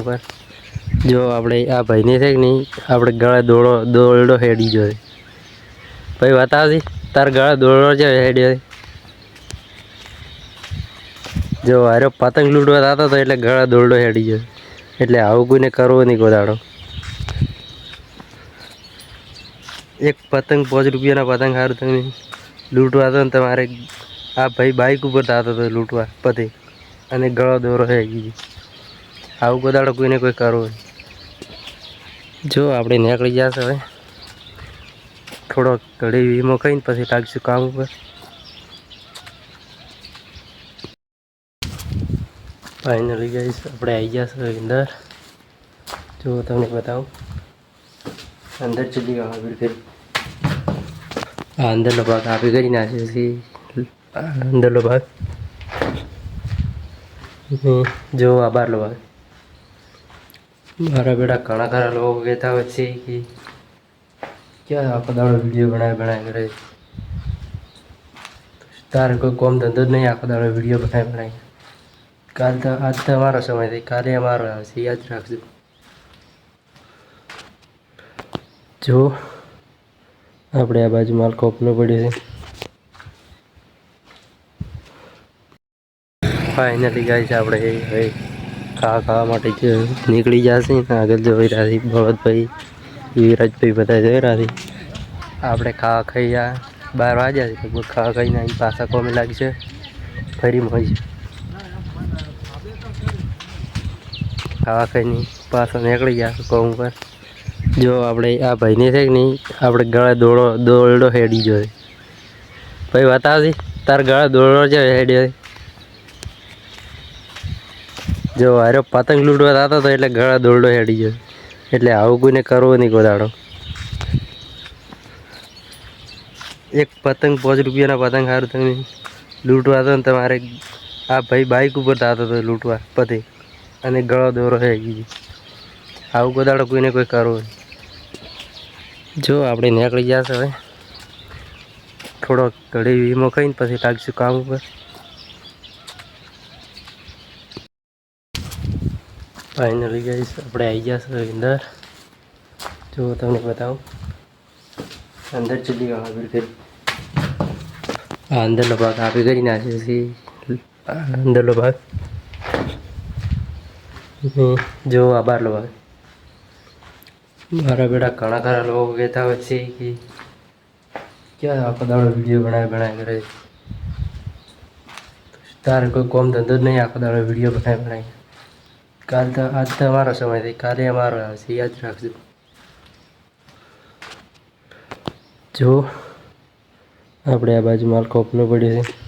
पर जो આપણે આ ભાઈને છે કે નહીં આપણે ગળા દોરડો હેડી જોય ભાઈ બતાવજી તાર ગળા દોરડો છે હેડી જો આરો પતંગ લૂંટવા જતો હતો એટલે ગળા દોરડો હેડી ગયો એટલે આવું કોઈને કરવો નહીં ગોદાડો એક પતંગ 5 રૂપિયાના પતંગ હારું તમે લૂંટવા તો ને તમારે આ ભાઈ બાઇક ઉપર જતો હતો લૂંટવા પતે અને ગળો દોરો હેડી ગયો આવું ગોદાડો કોઈને કોઈ કરવો જો આપણે નીકળી જશે હવે થોડો ઘડી વીમો કહીને પછી લાગશું કામ ઉપર ફાઇનલી ગાઈસ આપણે આવી જશે અંદર જો તમને બતાવું અંદર ચલી ગયો फिर અંદરનો ભાગ આપી કરી નાખ્યો છે અંદરનો ભાગ જો આ બહારનો ભાગ મારા બેટા ઘણા ખરા લોકો કહેતા હોય છે કે क्या આખો દાડો વિડીયો બનાવી કરે તારે કોઈ કોમ ધંધો જ નહીં આખો દાડો વિડીયો બનાવી કાલ તો આજ તો અમારો સમય છે કાલે અમારો આવશે યાદ રાખજો જો આપણે આ બાજુ માલ કોપનો પડ્યો છે ફાઇનલી ગાઈસ આપણે હવે ખાવા માટે નીકળી જશે આગળ જોઈ રહ્યા છીએ ભરતભાઈ વિરાજભાઈ બધા જોઈ રહ્યા છીએ આપણે ખાવા ખાઈ 12 વાગ્યા છે લગભગ ખાવા ખાઈને અહીં પાછા કોમે લાગશે ફરી મોજ ખાવા ખાઈને પાછા નીકળી ગયા કોમ પર જો આપણે આ ભાઈને છે કે નહીં આપણે ગળા દોરડો હેડી જોય ભાઈ બતાવજી તાર ગળા દોરડો છે હેડી જો આરો પતંગ લૂંટવા જતો હતો એટલે ગળા દોરડો હેડી ગયો એટલે આવું કોઈને કરવો નહીં ગોદાડો એક પતંગ 5 રૂપિયાના પતંગ હારું તમે લૂંટવા તો ને તમારે આ ભાઈ બાઇક ઉપર જતો હતો લૂંટવા પતે અને ગળો દોરો હેડી ગયો આવું ગોદાડો કોઈને કોઈ કરવો જો આપણે નીકળી જશે હવે થોડો ઘડી વીમો કહીને પછી લાગશું કામ ઉપર ફાઇનલી ગાઈસ આપણે આવી જશે અંદર જો તમને બતાવું અંદર ચલી ગયો फिर અંદરનો ભાગ આપી કરી નાખ્યો છે અંદરનો ભાગ જો આ બહારનો ભાગ મારા બેટા ઘણા ખરા લોકો કહેતા હોય છે કે क्या આખો દાડો વિડીયો બનાવી કરે તારે કોઈ કોમ ધંધો જ નહીં આખો દાડો વિડીયો બનાવી કાલ તો આજ તો અમારો સમય છે કાલે અમારો આવશે યાદ રાખજો જો આપણે આ બાજુ માલ કોપનો પડ્યો છે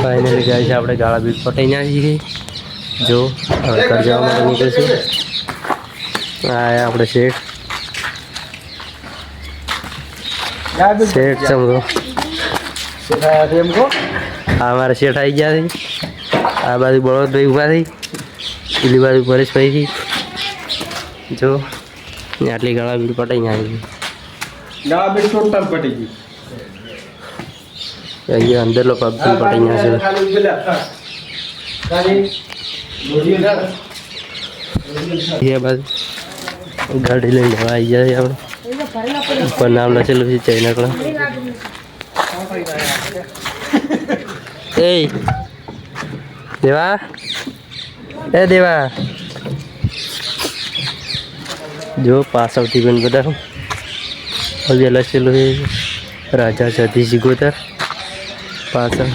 ફાઇનલી ગાઈસ આપણે ગાળા બીજ પટાઈને આવી ગઈ. જો હવે ઘર જવા માટે નીકળીશું. આ આપણે શેઠ સમજો. હા મારા શેઠ આવી ગયા છે. આ બાજુ બળવંતભાઈ ઊભા થઈ, પેલી બાજુ પરેશભાઈ થી. જો આટલી ગાળા બીજ પટાઈને આવી ગઈ. ગાળા બીજ ટોટલ પટી ગઈ. અહીંયા અંદર લો પગ પટાઈને છે. એ બાજુ ગાડી લઈને આવી જાય આપણે. ઉપર નામ લખેલું છે ચાઇના કળા. એ દેવા, એ દેવા જો પાછળથી પણ બધા હવે લખેલું છે રાજા સતી સિગોતર પાછળ.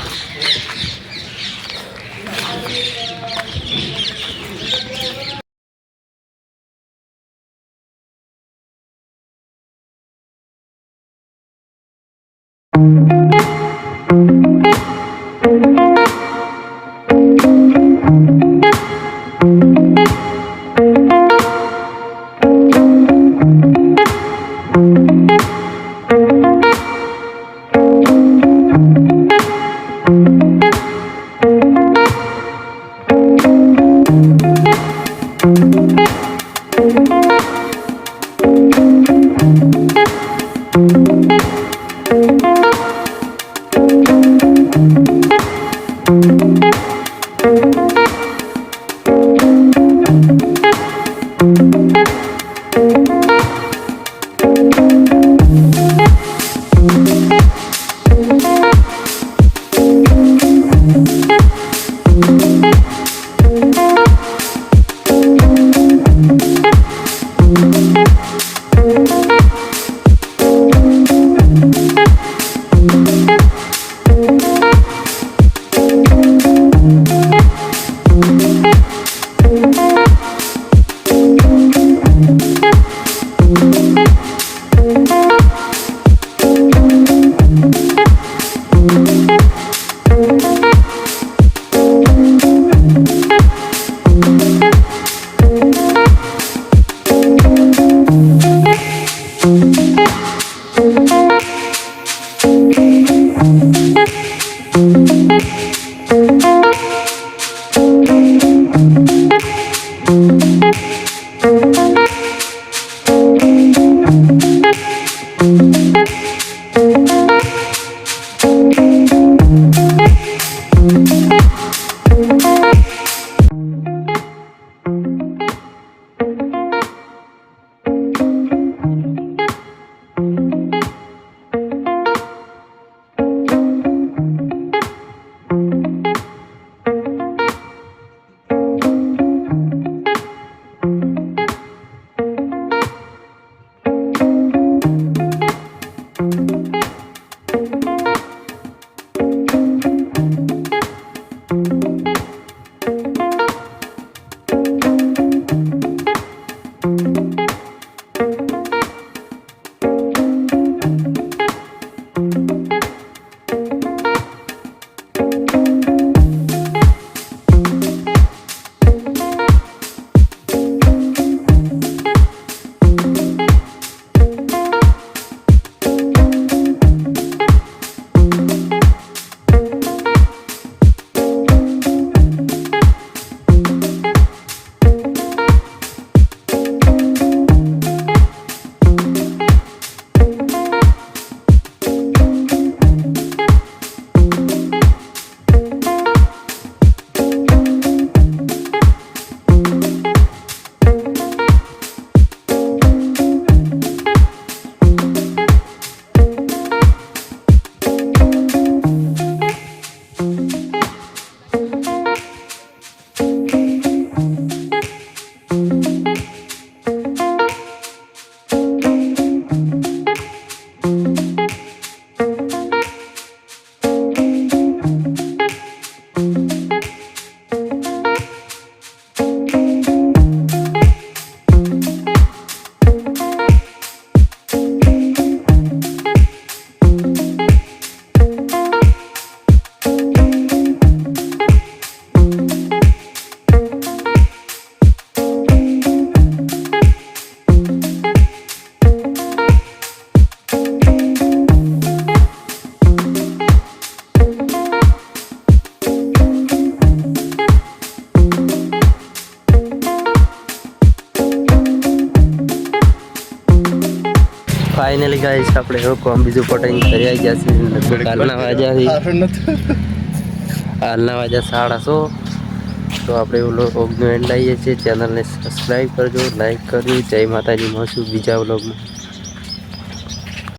ફાઇનલી ગાઈસ આપણે હવે કોમ બીજું પટાઈને કરી આવી ગયા છીએ લગભગ હાલના વાગ્યા છે 6:30 તો આપણે વ્લોગનો એન્ડ લાવીએ છીએ ચેનલને સબસ્ક્રાઈબ કરજો લાઈક કરજો જય માતાજી મળશું બીજા વ્લોગમાં